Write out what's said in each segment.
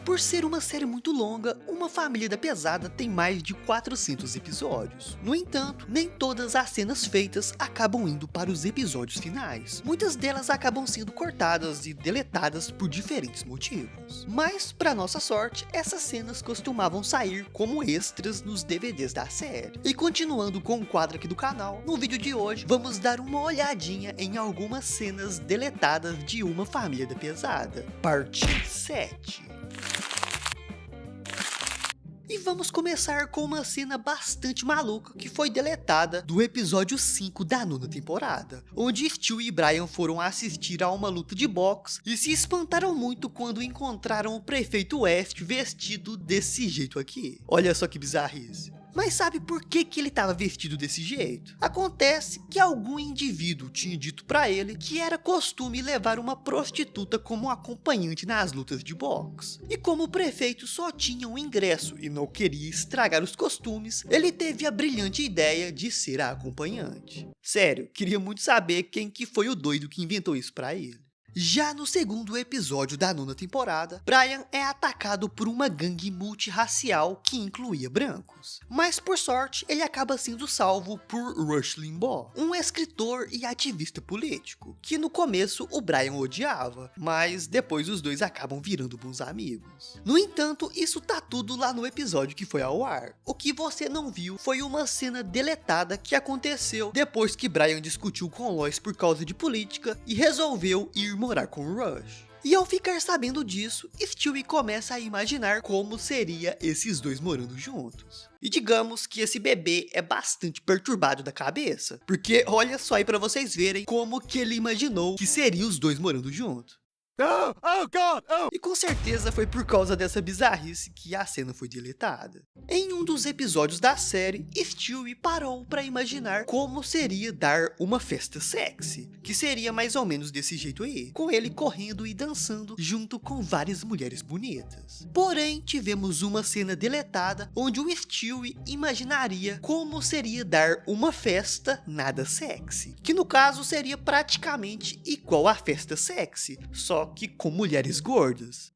Por ser uma série muito longa, Uma Família da Pesada tem mais de 400 episódios. No entanto, nem todas as cenas feitas acabam indo para os episódios finais. Muitas delas acabam sendo cortadas e deletadas por diferentes motivos. Mas, para nossa sorte, essas cenas costumavam sair como extras nos DVDs da série. E continuando com o quadro aqui do canal, no vídeo de hoje vamos dar uma olhadinha em algumas cenas deletadas de Uma Família da Pesada, parte 7. E vamos começar com uma cena bastante maluca que foi deletada do episódio 5 da 9ª temporada, onde Stu e Brian foram assistir a uma luta de boxe e se espantaram muito quando encontraram o prefeito West vestido desse jeito aqui. Olha só que bizarrice. Mas sabe por que ele estava vestido desse jeito? Acontece que algum indivíduo tinha dito para ele que era costume levar uma prostituta como acompanhante nas lutas de boxe. E como o prefeito só tinha um ingresso e não queria estragar os costumes, ele teve a brilhante ideia de ser a acompanhante. Sério, queria muito saber quem que foi o doido que inventou isso para ele. Já no segundo episódio da 9ª temporada, Brian é atacado por uma gangue multirracial que incluía brancos. Mas por sorte, ele acaba sendo salvo por Rush Limbaugh, um escritor e ativista político, que no começo o Brian odiava, mas depois os dois acabam virando bons amigos. No entanto, isso tá tudo lá no episódio que foi ao ar. O que você não viu foi uma cena deletada que aconteceu depois que Brian discutiu com Lois por causa de política e resolveu ir morar com o Rush. E ao ficar sabendo disso, Stewie começa a imaginar como seria esses dois morando juntos. E digamos que esse bebê é bastante perturbado da cabeça, porque olha só aí pra vocês verem como que ele imaginou que seria os dois morando juntos. Oh God, oh. E com certeza foi por causa dessa bizarrice que a cena foi deletada. Em um dos episódios da série, Stewie parou para imaginar como seria dar uma festa sexy, que seria mais ou menos desse jeito aí, com ele correndo e dançando junto com várias mulheres bonitas. Porém, tivemos uma cena deletada onde o Stewie imaginaria como seria dar uma festa nada sexy, que no caso seria praticamente igual à festa sexy, só que com mulheres gordas.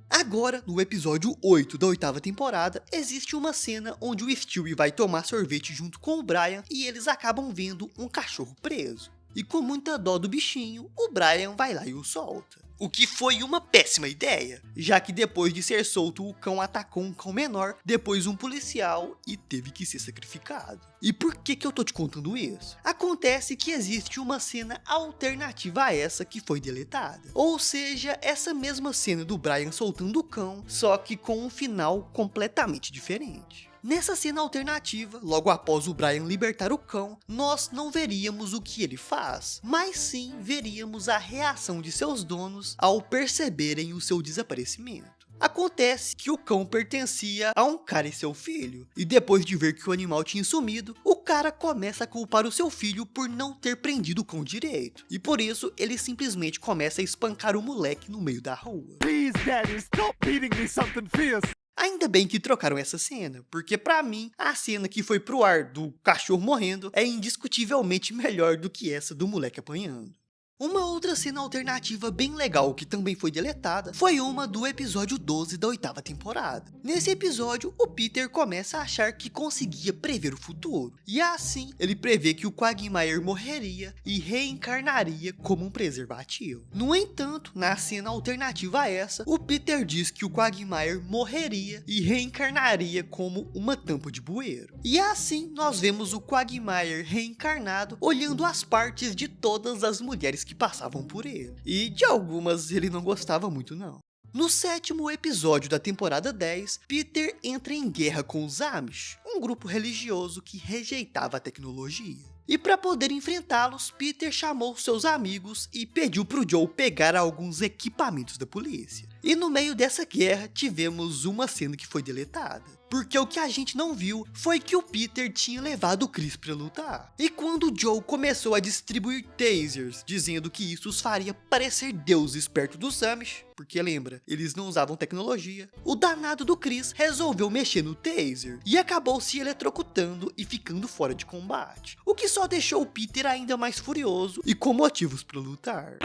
Agora, no episódio 8 da 8ª temporada, existe uma cena onde o Stewie vai tomar sorvete junto com o Brian e eles acabam vendo um cachorro preso. E com muita dó do bichinho, o Brian vai lá e o solta. O que foi uma péssima ideia, já que depois de ser solto o cão atacou um cão menor, depois um policial e teve que ser sacrificado. E por que eu tô te contando isso? Acontece que existe uma cena alternativa a essa que foi deletada. Ou seja, essa mesma cena do Brian soltando o cão, só que com um final completamente diferente. Nessa cena alternativa, logo após o Brian libertar o cão, nós não veríamos o que ele faz, mas sim veríamos a reação de seus donos ao perceberem o seu desaparecimento. Acontece que o cão pertencia a um cara e seu filho, e depois de ver que o animal tinha sumido, o cara começa a culpar o seu filho por não ter prendido o cão direito, e por isso ele simplesmente começa a espancar o moleque no meio da rua. Please, Daddy, stop beating me something fierce. Ainda bem que trocaram essa cena, porque pra mim, a cena que foi pro ar do cachorro morrendo é indiscutivelmente melhor do que essa do moleque apanhando. Uma outra cena alternativa bem legal que também foi deletada foi uma do episódio 12 da 8ª temporada. Nesse episódio, o Peter começa a achar que conseguia prever o futuro, e assim ele prevê que o Quagmire morreria e reencarnaria como um preservativo. No entanto, na cena alternativa a essa, o Peter diz que o Quagmire morreria e reencarnaria como uma tampa de bueiro. E assim nós vemos o Quagmire reencarnado olhando as partes de todas as mulheres que passavam por ele, e de algumas ele não gostava muito não. No 7º episódio da temporada 10, Peter entra em guerra com os Amish, um grupo religioso que rejeitava a tecnologia. E para poder enfrentá-los, Peter chamou seus amigos e pediu pro Joe pegar alguns equipamentos da polícia. E no meio dessa guerra tivemos uma cena que foi deletada. Porque o que a gente não viu foi que o Peter tinha levado o Chris para lutar. E quando o Joe começou a distribuir tasers, dizendo que isso os faria parecer deuses perto dos Amish, porque lembra, eles não usavam tecnologia, o danado do Chris resolveu mexer no taser e acabou se eletrocutando e ficando fora de combate. O que só deixou o Peter ainda mais furioso e com motivos para lutar.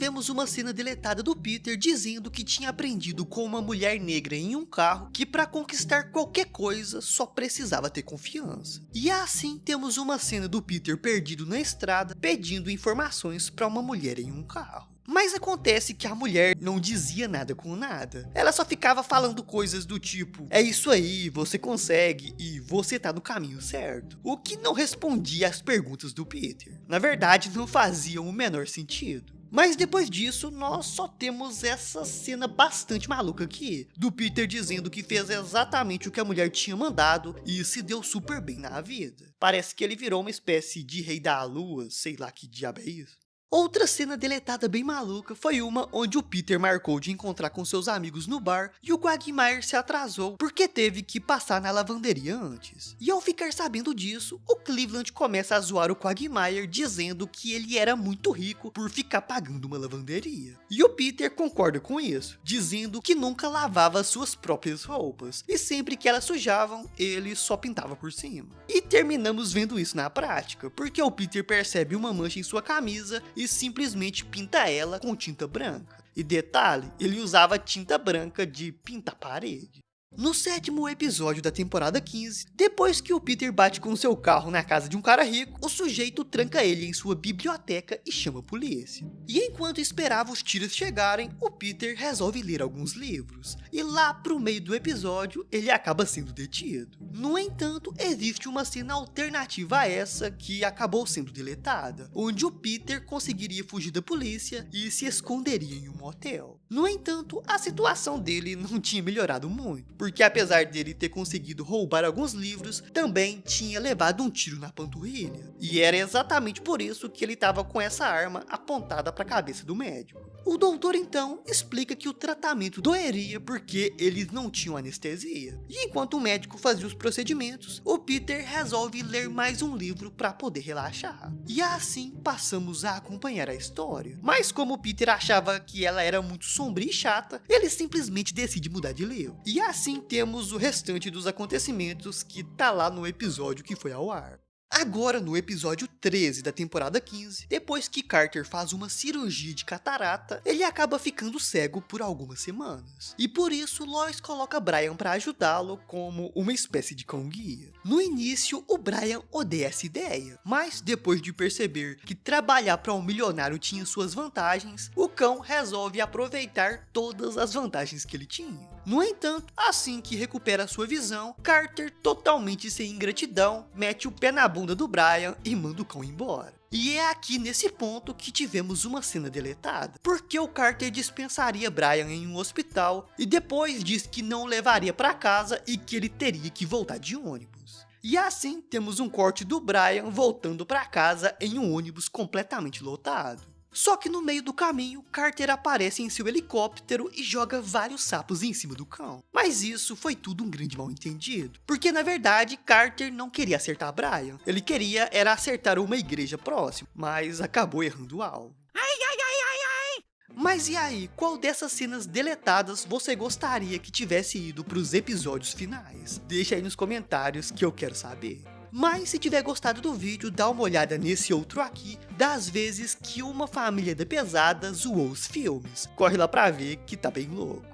tivemos uma cena deletada do Peter dizendo que tinha aprendido com uma mulher negra em um carro que para conquistar qualquer coisa só precisava ter confiança. E assim temos uma cena do Peter perdido na estrada pedindo informações para uma mulher em um carro. Mas acontece que a mulher não dizia nada com nada. Ela só ficava falando coisas do tipo: é isso aí, você consegue e você tá no caminho certo. O que não respondia às perguntas do Peter. Na verdade, não faziam o menor sentido. Mas depois disso, nós só temos essa cena bastante maluca aqui, do Peter dizendo que fez exatamente o que a mulher tinha mandado e se deu super bem na vida. Parece que ele virou uma espécie de rei da lua, sei lá que diabo é isso. Outra cena deletada bem maluca foi uma onde o Peter marcou de encontrar com seus amigos no bar e o Quagmire se atrasou porque teve que passar na lavanderia antes. E ao ficar sabendo disso, o Cleveland começa a zoar o Quagmire dizendo que ele era muito rico por ficar pagando uma lavanderia. E o Peter concorda com isso, dizendo que nunca lavava suas próprias roupas e sempre que elas sujavam, ele só pintava por cima. E terminamos vendo isso na prática, porque o Peter percebe uma mancha em sua camisa e simplesmente pinta ela com tinta branca. E detalhe, ele usava tinta branca de pintar parede. No 7º episódio da temporada 15, depois que o Peter bate com seu carro na casa de um cara rico, o sujeito tranca ele em sua biblioteca e chama a polícia. E enquanto esperava os tiros chegarem, o Peter resolve ler alguns livros. E lá pro meio do episódio, ele acaba sendo detido. No entanto, existe uma cena alternativa a essa que acabou sendo deletada, onde o Peter conseguiria fugir da polícia e se esconderia em um motel. No entanto, a situação dele não tinha melhorado muito, porque apesar dele ter conseguido roubar alguns livros, também tinha levado um tiro na panturrilha. E era exatamente por isso que ele estava com essa arma apontada para a cabeça do médico. O doutor então explica que o tratamento doeria porque eles não tinham anestesia. E enquanto o médico fazia os procedimentos, o Peter resolve ler mais um livro para poder relaxar. E assim passamos a acompanhar a história. Mas como o Peter achava que ela era muito sombria e chata, ele simplesmente decide mudar de livro. E assim temos o restante dos acontecimentos que tá lá no episódio que foi ao ar. Agora no episódio 13 da temporada 15, depois que Carter faz uma cirurgia de catarata, ele acaba ficando cego por algumas semanas. E por isso Lois coloca Brian para ajudá-lo como uma espécie de cão-guia. No início, o Brian odeia essa ideia, mas depois de perceber que trabalhar para um milionário tinha suas vantagens, o cão resolve aproveitar todas as vantagens que ele tinha. No entanto, assim que recupera sua visão, Carter, totalmente sem ingratidão, mete o pé na bunda do Brian e manda o cão embora. E é aqui nesse ponto que tivemos uma cena deletada, porque o Carter dispensaria Brian em um hospital e depois diz que não o levaria para casa e que ele teria que voltar de ônibus. E assim temos um corte do Brian voltando para casa em um ônibus completamente lotado. Só que no meio do caminho, Carter aparece em seu helicóptero e joga vários sapos em cima do cão. Mas isso foi tudo um grande mal-entendido, porque na verdade Carter não queria acertar Brian, ele queria era acertar uma igreja próxima, mas acabou errando o alvo. Mas e aí, qual dessas cenas deletadas você gostaria que tivesse ido para os episódios finais? Deixa aí nos comentários que eu quero saber. Mas se tiver gostado do vídeo, dá uma olhada nesse outro aqui, das vezes que uma família da pesada zoou os filmes. Corre lá pra ver que tá bem louco.